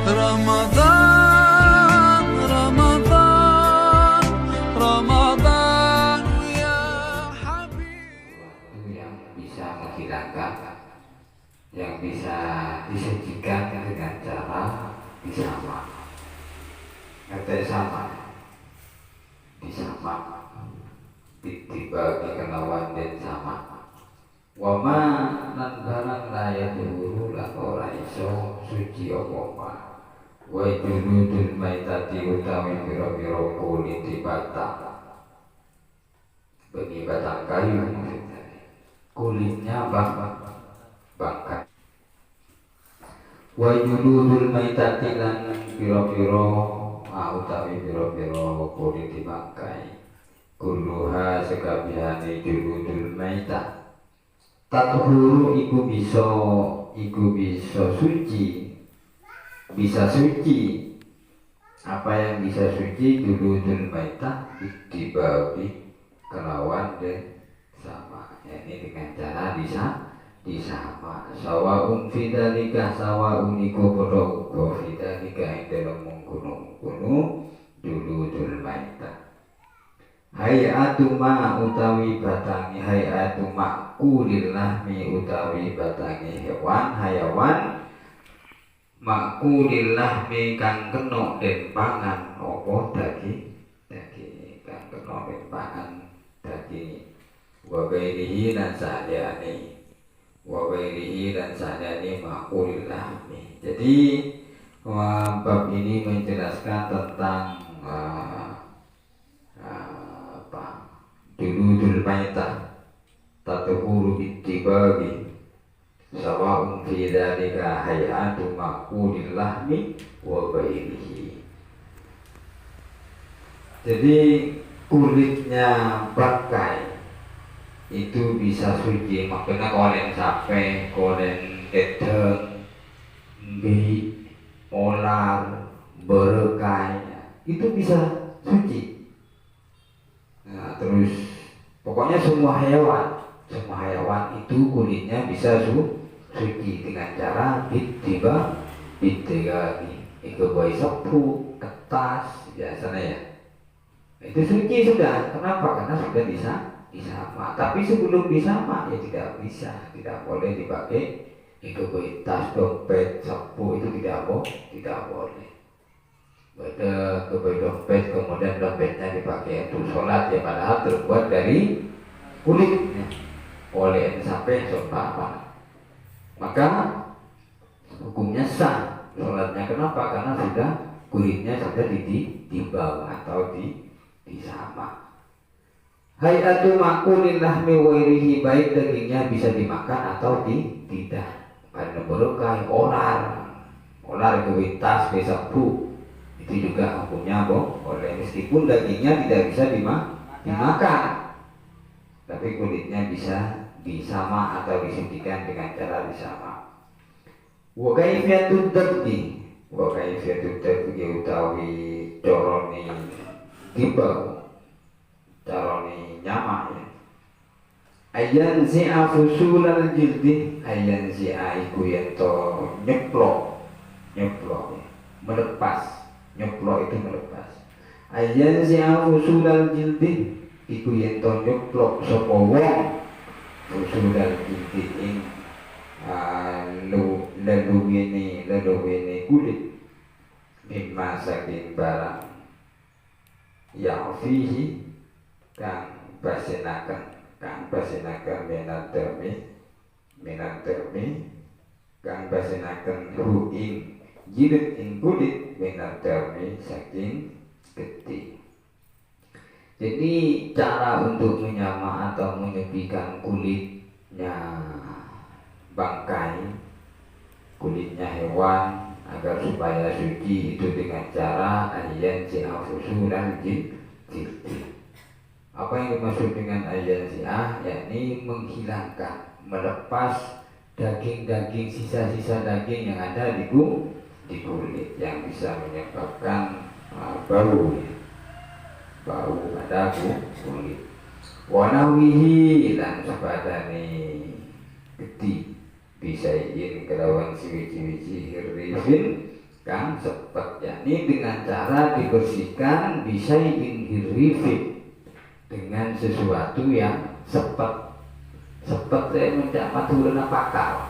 Ramadan, Ramadan, Ramadan ya Habib. Waktu yang bisa menghilangkan, yang bisa disajikan dengan cara disama. Kata sama, disama, dibagi kelawan dan sama. Wama lan barang raya dulu lan ora iso suci apa-apa. Wa juludul maitati utawi pira-pira kulit batang. Bagi batang kayu maksudnya. Kulitnya bangkai. Wa juludul maitati lan pira-pira utawi pira-pira kulit bangkai. Kulluha sekabehane juludul maitah. Tathuru iku bisa suci, bisa suci. Apa yang bisa suci juludul maitah dibabi kelawan dan sama. Ini dengan cara disama. Sawaun fidalika sawaun iku padha uga fidalika ing dalem mungkunu juludul maitah. Hayatu ma utawi batangi hayatu makulil lahmi utawi batangi hewan hayawan makulil lahmi kang kena den pangan apa daging kang kena den pangan daging wa ghairihi lan sadane makulil lahmi. Jadi bab ini menjelaskan tentang juludul maitah tatuhuru ittibagi sawa'un fi dzalika hay'atu maqulil lahmi wa ghairihi. Jadi kulitnya bangkai itu bisa suci, maksudnya kolen sapi, kolen dedeng, mbi, olar, berekai itu bisa suci. Nah, terus pokoknya semua hewan itu kulitnya bisa suci dengan cara ditegaki. Itu bayi sepu, kertas biasanya ya. Itu suci sudah. Kenapa? Karena sudah disama. Tapi sebelum disama ya tidak boleh dipakai. Itu bayi tas, dompet, sepu itu tidak boleh. Pada kebaik dompet, kemudian dompetnya dipakai untuk sholat ya, padahal terbuat dari kulit oleh sampai apa. Maka hukumnya sah sholatnya. Kenapa? Karena sudah kulitnya sudah dibawa atau disama. Hayatu makulil lahmi wairihi, baik dagingnya bisa dimakan atau tidak. Pada berukai olar kewitas besapu itu juga hukumnya boleh, meskipun dagingnya tidak bisa dimakan, tapi kulitnya bisa disama atau disuntikan dengan cara disama. Wa kaifiyatud dabbi utawi coroni tiba coroni nyama ya. Ayyan zi'a fusulal jildi, ayyan zi'a iku yanto nyeplok melepas. Nyeplok itu melepas. Ayyan zi'a fusulal jildi iku yanto nyeplok sapa wong fusulal jildi ing leluwene kulit mimma saking barang yang fihi kang basinaken minat termi kang basinaken hu ing jilid ing kulit minat termi saking getih. Jadi cara untuk menyama atau menyepikan kulitnya bangkai, kulitnya hewan agar supaya suci itu dengan cara ayyan zi'a fusulan jildi. Apa yang dimaksud dengan ayyan zi'a? Yakni menghilangkan, melepas daging-daging, sisa-sisa daging yang ada di kulit yang bisa menyebabkan bau pada kulit. Wanawihi lan sepadane getih bisa izin kelawan siwi-siwi hirrifin kang sepet, yakni dengan cara dibersihkan bisa inhirifik dengan sesuatu yang sepet. Sepet saya mencak turun pakal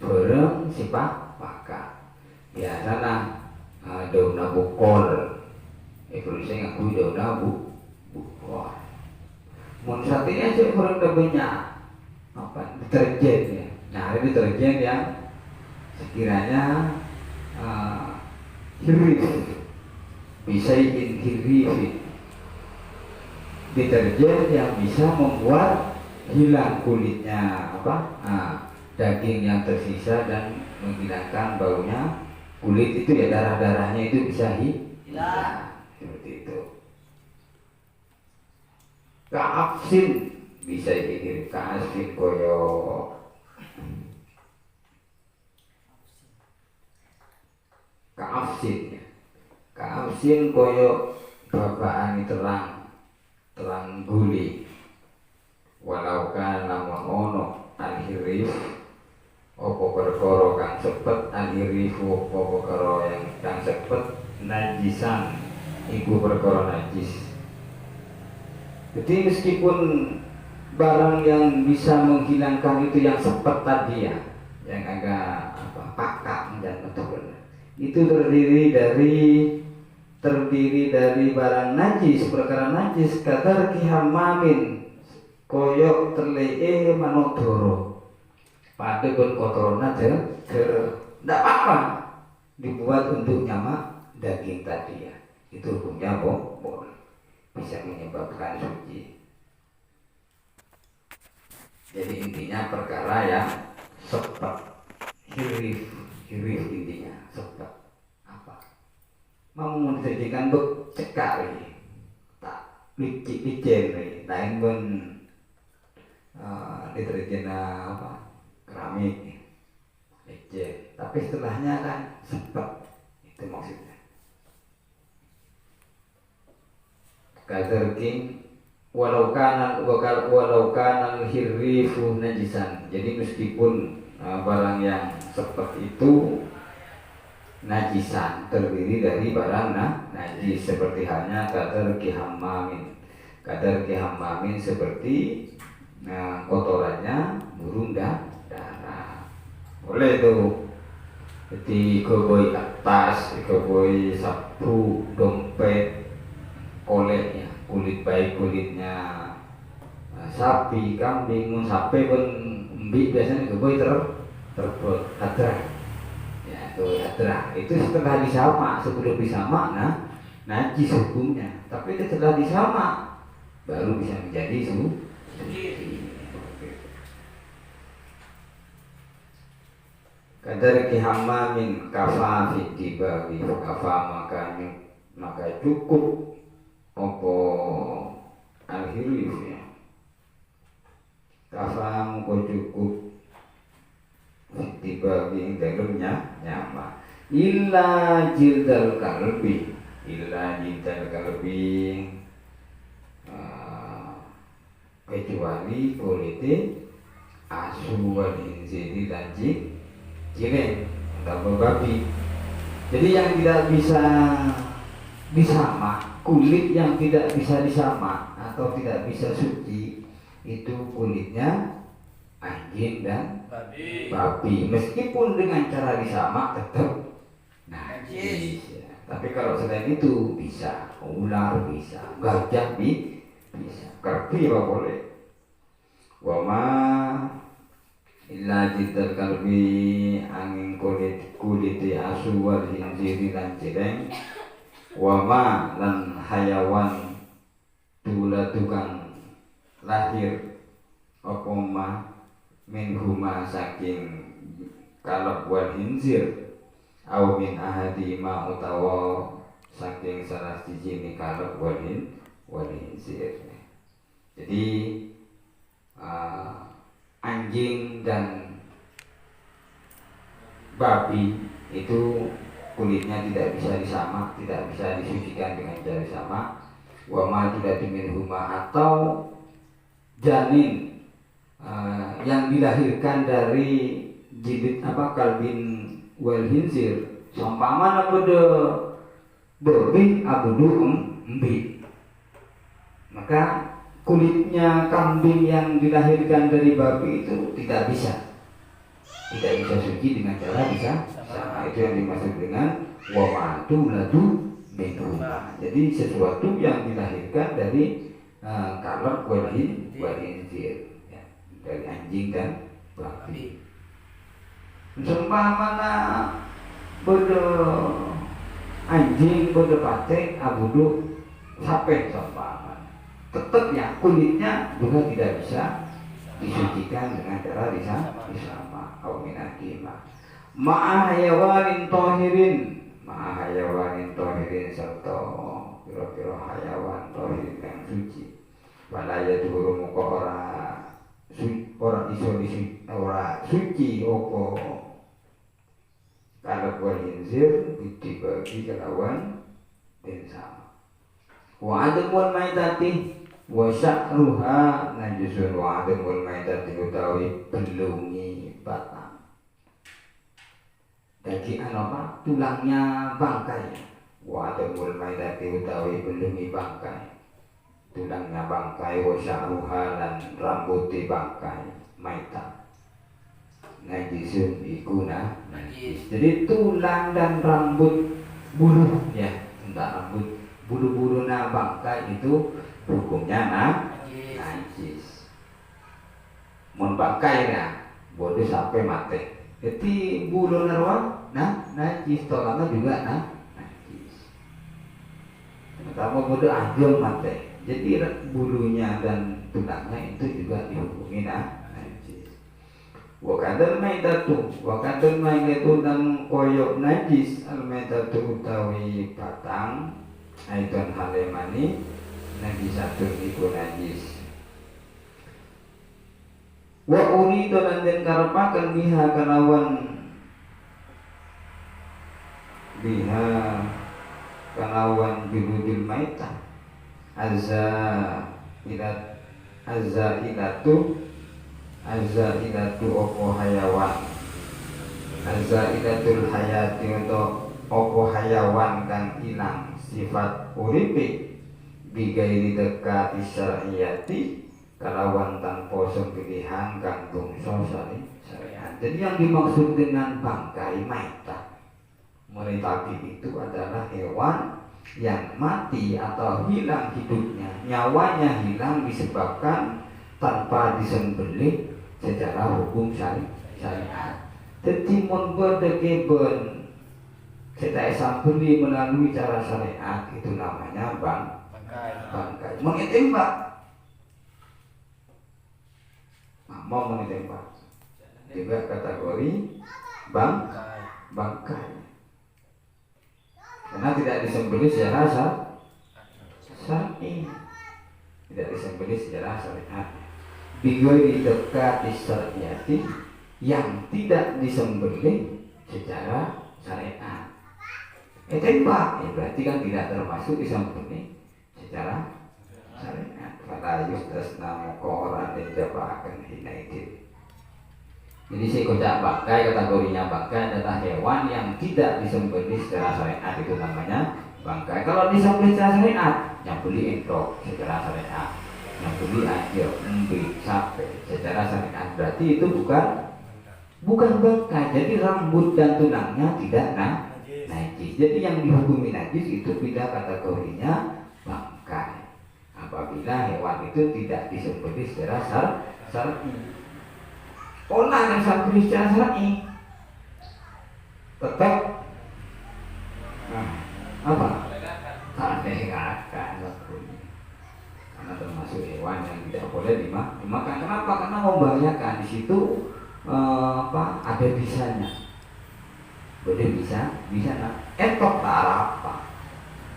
bareng sifat pakal biasanya daunnya bukol evolusi ngaku daunnya bukol mun satunya sih kurang banyak apa deterjen ya. Nah ada deterjen yang sekiranya hirif bisa inhirif, deterjen yang bisa membuat hilang kulitnya daging yang tersisa dan menghilangkan baunya kulit itu ya, darah-darahnya itu bisa hilang seperti itu. Kaafsin bisa dikirim kaafsin koyo kaafsin koyo babaan terang guli walau kan lamun ono al-hirif opo perkara kang sepet al-hirifu opo perkara yang kang sepet najisan iku perkara najis. Jadi meskipun barang yang bisa menghilangkan itu yang sepet tadi ya, yang agak pakak dan betul itu terdiri dari barang najis, perkara najis kadar kihamamin koyok terlee manodoro pada pun kotoran aja tidak apa dibuat untuk nyamak daging tadi ya, itu hukumnya boleh bisa menyebabkan suci. Jadi intinya perkara yang sepet hirif intinya sepet apa mau menjadikan cekari tak licin lain pun deterjen apa keramik licin, tapi setelahnya kan sepet, itu maksudnya. Kaderking walau kana hirrifu najisan. Jadi meskipun barang yang seperti itu najisan, terdiri dari barang najis, seperti halnya kadar kihamamin seperti kotorannya burung darah, boleh tuh. Jadi koboi atas, koboi sapu, dompet, koleknya, kulit baik kulitnya sapi, kambing, sapi pun embi biasanya koboi terbuat hadrah. Ya itu hadrah. Itu setelah disamak, sebelum disamak najis hukumnya. Tapi setelah disamak baru bisa menjadi suci. Kadar kihamamin kafa fitibawi kafa maka cukup opo al-hirif ya kafa muko cukup fitibawi dalamnya nyama illa jildal kalbi kecuali kulite asu wal inziri dan cileng atau babi. Jadi yang tidak bisa disamak, kulit yang tidak bisa disamak atau tidak bisa suci itu kulitnya anjing dan babi. Meskipun dengan cara disamak tetap najis ya. Tapi kalau selain itu bisa, ular bisa, gajah bisa, kerpi apa boleh. Wama illa jiddal kalbi angin kulit asu wal hinziri lan cileng wama lan hayawan tula tukang lahir apa ma min huma saking kalab wal hinzir au min ahadi ma utawa saking salah siji ni kalab wal hinzir. Jadi anjing dan babi itu kulitnya tidak bisa disamak, tidak bisa disucikan dengan cara sama. Wama tidak dimin huma atau janin yang dilahirkan dari jilid kalbin wal hinzir sampamana pada babi abudu embi. Maka kulitnya kambing yang dilahirkan dari babi itu tidak bisa suci dengan cara bisa sama. Itu yang dimaksud dengan wamatu ladu minhuma. Jadi sesuatu yang dilahirkan dari kalab wal hinzir, ya, dari anjing dan babi. Seumpamana pada anjing pada patek abudu sape seumpamana, tetap ya kulitnya juga tidak bisa disucikan dengan cara disama atau minakima ma'a hayawanin tohirin serta kira-kira hayawan tohirin yang suci. Walaya dulu muka orang suci opo kalau buat hinzir dibagi kelawan dan sama. Wa adamul maitati wa sya'ruha najusun. Wa adamul maitati utawi belungi batang daging apa tulangnya bangkai. Wa adamul maitati utawi belungi bangkai tulangnya bangkai. Wa sya'ruha lan rambuti bangkai maita najisun iku najis. Jadi tulang dan rambut bulu ya, entah rambut bulu-bulu bangkai itu hukumnya najis. Mun bangkai ya bodoh sampai mati. Jadi bulu narwa najis, tulangnya juga najis. Pertama bodoh anjing mati. Jadi bulunya dan tulangnya itu juga dihukumi najis. Wakadal maitatu dan koyok najis al maitatu utawi batang aidan halemani najisatun iku najis. Wa uridu lan den karepaken biha kalawan biludil maitah azzailatu opo hayawan azzailatul hayati untuk opo hayawan kang ilang sifat uripe bigairi dekat syar'iyati kalawan tanpa pilihan kang bangsa syariat. Jadi yang dimaksud dengan bangkai maitah meritati itu adalah hewan yang mati atau hilang hidupnya, nyawanya hilang disebabkan tanpa disembelih secara hukum syariat. Jadi mun berdekeben kita sambeli melalui cara syariat itu namanya bangkai. Menitembak, mau menitembak, juga kategori bangkai. Karena tidak disembelih secara syar'i, tidak disembelih secara syariat. Bigoi dekat syariati yang tidak disembelih secara syariat. Tembak, ya berarti kan tidak termasuk disembelih secara syariat. Fala yustasna muqaran dan jabakan hinaidin. Jadi si kocak bangkai, kategorinya bangkai adalah hewan yang tidak disembelih secara syariat, itu namanya bangkai. Kalau disembelih secara syariat, yang beli entrok secara syariat, yang beli aja embi sapi secara syariat, berarti itu bukan bangkai. Jadi rambut dan tulangnya tidak najis. Jadi yang dihukumi najis itu beda kategorinya bangkai apabila hewan itu tidak disembelih secara syar'i. Olah yang sambeli secara syar'i tetap apa? Diharamkan karena termasuk hewan yang tidak boleh dimakan. Kenapa? Karena membahayakan. Di situ ada bisanya. Boleh bisa etok tak apa,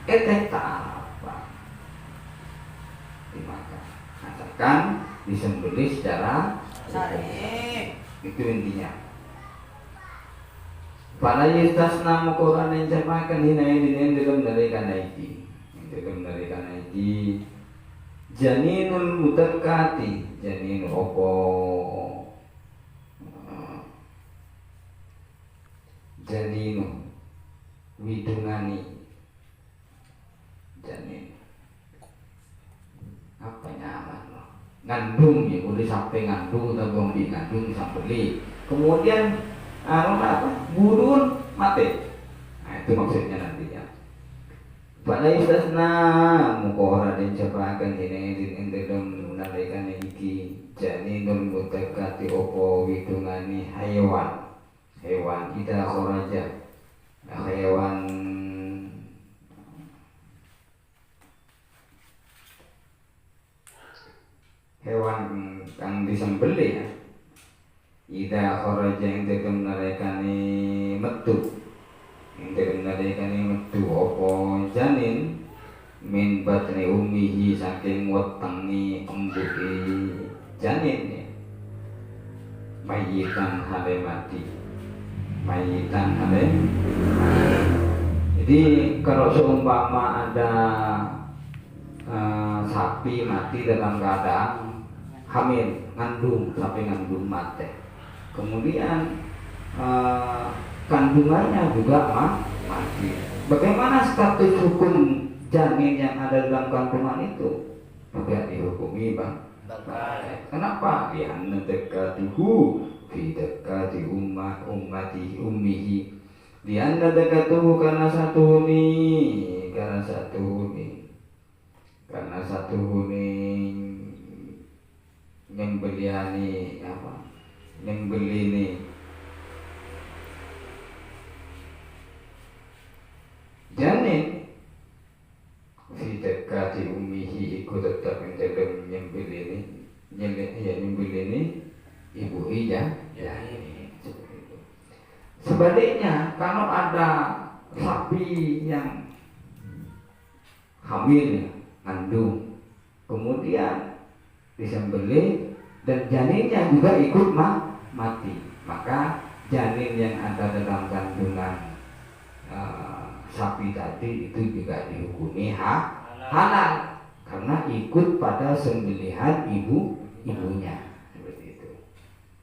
etek tak apa dimakan. Asalkan disembelih secara syar'i, itu intinya. Pada yustasna muqaran yang jamakan hinaidin dalam dari kanaiki, janinul mutakati, janin opo janinu widungani janin apa nyaman loh ngandung ya boleh sampai ngandung atau belum di ngandung sampai kemudian apa burun mati. Nah itu maksudnya nantinya pada istasna mukora dan cobakan ini dalam menalaikan iki janinun mutakati opo widungani hewan ida khoraja hewan kang disembelih ya ida khoraja yang tegem narekani metu opo janin min batni umihi saking wetengi embuke janin ya mayitan hale mati jadi kalau seumpama ada sapi mati dalam keadaan hamil sapi ngandung mati kemudian kandungannya juga mati. Bagaimana status hukum janin yang ada dalam kandungan itu? Tidak dihukumi bangkai. Kenapa? Lianna dekatuhu fi dekati ummati ummihi. Lianna dekatuhu karena satu nyembeliani nyembeli ini janin fi dekati ummihi ikut tetap menjaga nyembeli ini ibu iya ya ini sebaliknya kalau ada sapi yang hamil ngandung kemudian disembelih dan janinnya juga ikut mati maka janin yang ada dalam kandungan sapi tadi itu juga dihukumi halal karena ikut pada sembelihan ibunya seperti itu.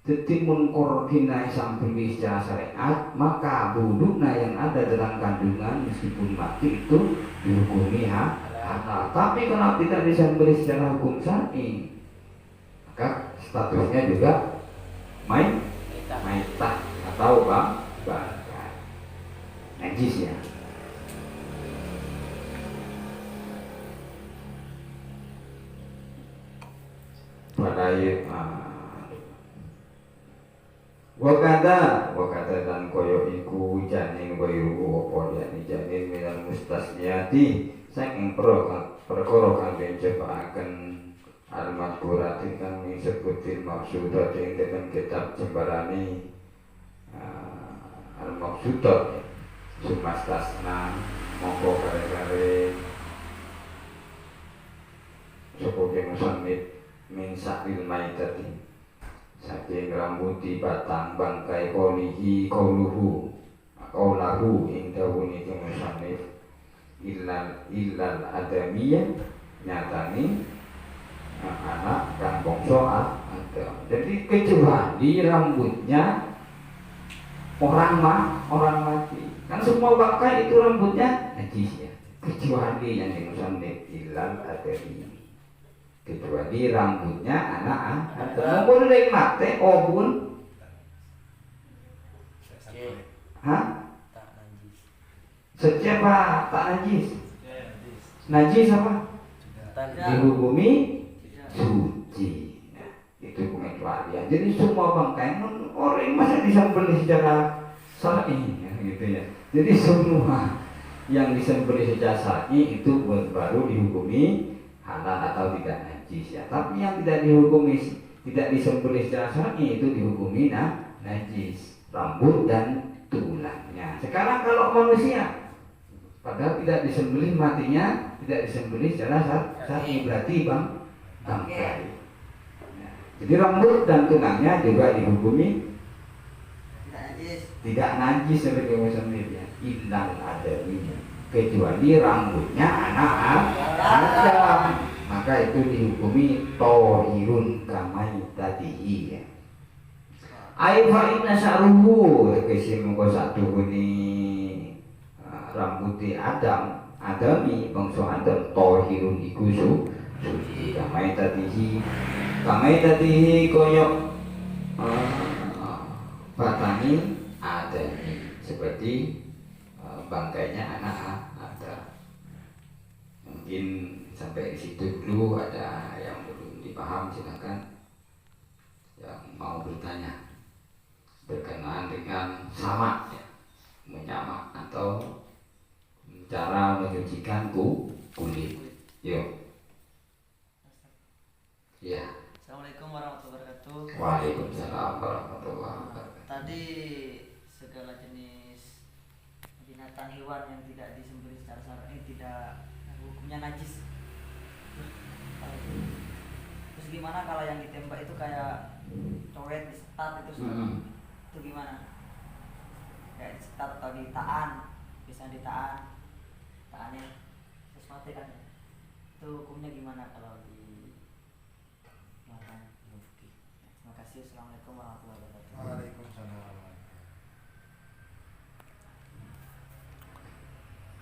Jadi mengkoordinasi sembelih secara syariat maka buduknya yang ada dalam kandungan meskipun mati itu dihukumi halal. Tapi kalau tidak disembelih secara hukum syar'i maka statusnya juga maitah atau bangkai najis ya. Wakata dan koyo iku janin wairu opo janin minal mustasniati saking perkara kang coba-aken al-madhkurati kang disebutin maksudat ing dalam kitab jembarani al-maksudat sumastasna mongko kare-kare sapa musannif min sakril maitati saking rambuti batang bangkai kaulahu ing dawuni musannif illal adamiyah nyatani anak dan bangsa Adam. Jadi kecuali rambutnya orang mati. Kan semua bangkai itu rambutnya najis ya. Kecuali yang musannif illal adamiyah. Kecuali rambutnya anak Adam. Boleh mati obun. Setiap tak najis. Najis apa? Dihukumi suci. Nah, itu pengecualian. Jadi semua bangkai orang masa disembelih secara syar'i gitu ya. Jadi semua yang disembelih secara syar'i itu baru dihukumi halal atau tidak najis ya. Tapi yang tidak disembelih secara syar'i itu dihukumi najis, rambut dan tulangnya. Sekarang kalau manusia padahal tidak disembelih matinya, tidak disembelih secara syar'i berarti bangkai. Jadi rambut dan tulangnya juga dihukumi tidak najis seperti musannif ya. Illal adaminya, kecuali rambutnya anak Adam, maka itu dihukumi tohirun kamai tadihi ya. Aifa inna sya'ruhu tegese mengko saduhune rambuté Adami bangsa Adam tohirun iku suci kamai tadihi koyok batani Adami seperti bangkainya anak Adam. Mungkin sampai di situ dulu, ada yang belum dipaham silakan yang mau bertanya berkenaan dengan sama ya, menyamak atau cara menyucikan kulit. Yuk. Ya. Assalamualaikum warahmatullahi wabarakatuh. Waalaikumsalam warahmatullahi wabarakatuh. Tadi segala jenis binatang hewan yang tidak disembelih secara syar'i tidak hukumnya najis. Terus gimana kalau yang ditembak itu kayak cowet disetat itu itu gimana? Kayak disetat atau ditaan, bisa ditaan. Taannya terus mati kan, itu hukumnya gimana kalau di mata mufti? Terima kasih. Assalamualaikum warahmatullahi wabarakatuh. Waalaikumsalam.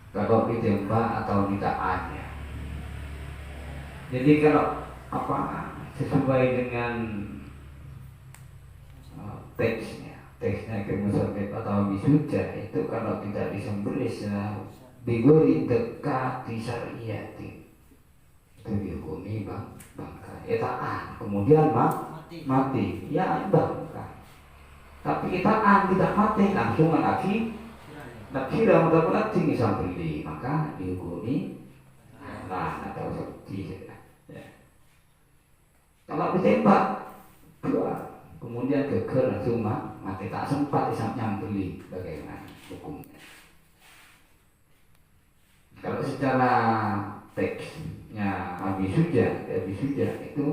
Kalau ditembak atau ditaan ya. Jadi kalau sesuai dengan teksnya kemusafir atau wisuda itu kalau tidak disembelih bigori dekat di syariati itu dihukumi bangkai etaan, kemudian mati ya bangkai. Tapi etaan tidak mati langsung lagi sudah mudah-mudahan tinggi sambeli maka dihukumi atau seperti ya. Kalau ditembak kemudian geger langsung mati, tak sempat nyambeli, bagaimana hukumnya? Kalau secara teksnya Abisuja itu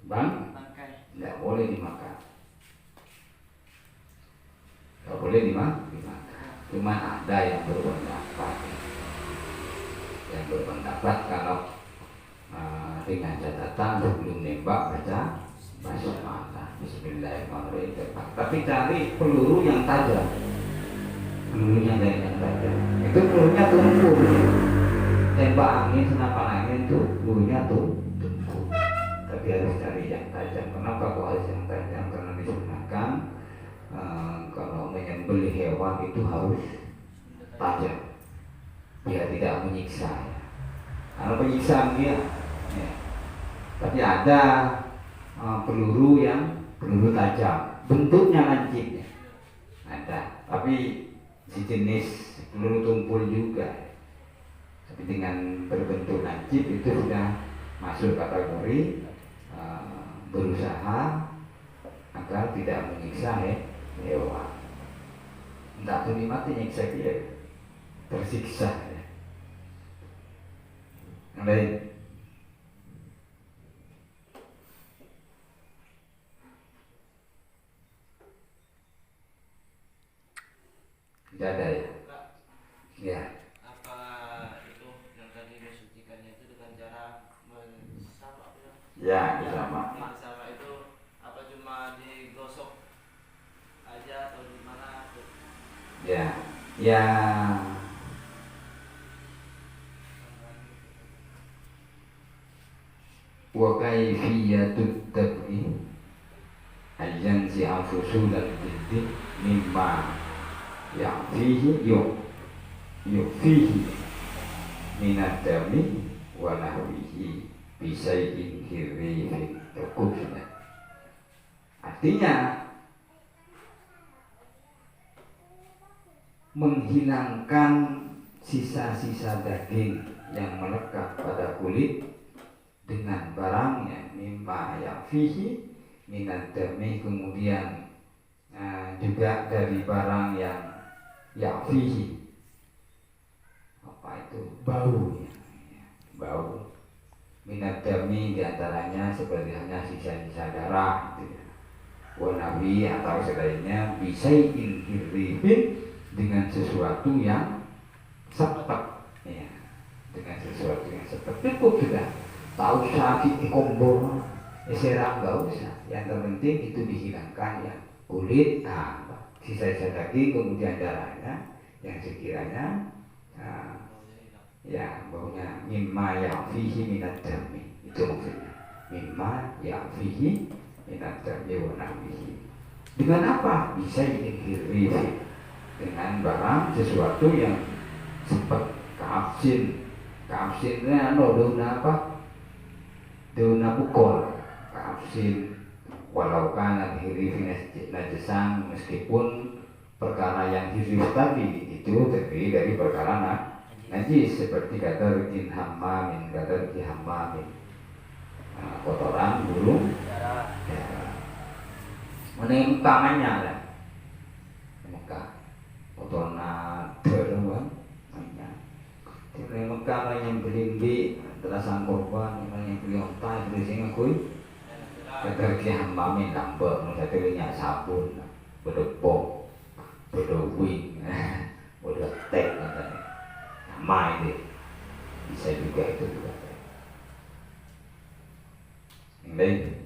Bangkai. tidak boleh dimakan, tidak boleh dimakan. Cuma ada yang berpendapat kalau dengan catatan sebelum nembak baca basmalah Bismillahirrahmanirrahim. Tapi cari peluru yang tajam, pelurunya dari yang tajam. Itu pelurunya tumpul. Tembak angin, senapan angin itu pelurunya tumpul. Tapi harus cari yang tajam. Kenapa kok harus yang tajam? Karena disunahkan kalau menyembelih hewan itu harus tajam, biar tidak menyiksa ya. Kalau penyiksaan dia ya. Tapi ada peluru tajam, bentuknya lancip ya. Ada, tapi sejenis peluru tumpul juga. Tapi dengan berbentuk lancip itu sudah masuk kategori berusaha agar tidak menyiksa hewan. Tidak tuh mati nyiksa dia, tersiksa ya. Yang lain. Tidak ada ya? Ya. Apa itu yang tadi mensucikannya itu dengan cara mensama apa Ya, sama. mensama itu apa cuma digosok aja atau gimana? Ya. Wa kaifiyatut tab'i ayyan si'afusul al-jildi mimma fihi fihi minad dami wa nahwihi bisayyin hirrifin tukufna. Artinya menghilangkan sisa-sisa daging yang melekat pada kulit dengan barang yang mimma yang fihi minad dami, kemudian juga dari barang yang fihi apa itu bau minad dami, diantaranya seperti hanya sisa-sisa darah gitu ya. Wanawi atau selainnya bisai'in hirrifin, dengan sesuatu yang sepet ya, dengan sesuatu yang sepet cukup sudah. Tahu sakit di kompor serang nggak usah, yang terpenting itu dihilangkan kulit, nah sisa-sisa daging, kemudian darahnya yang sekiranya ya baunya mimma yang fihi minat dami, itu maksudnya mimma yang fihi minat dami wa nahwihi. Dengan apa? Bisa dikirif dengan barang sesuatu yang sempat kaabsin itu dauna apa? Dauna pukul kaabsin walau kan hirif najesan, meskipun perkara yang hirif tadi itu terdiri dari perkara najis, seperti kata rutin hammamin, kata rutin hammamin, kotoran burung ya. Meneng tangannya lah Mekah kotoran beruang banyak di Mekah yang belimbi terasan korban yang beli onta beli singa kui kata rutin hammamin nambah satu minyak sabun bedepok bedewing bedetek katanya sama ini bisa juga itu juga yang lain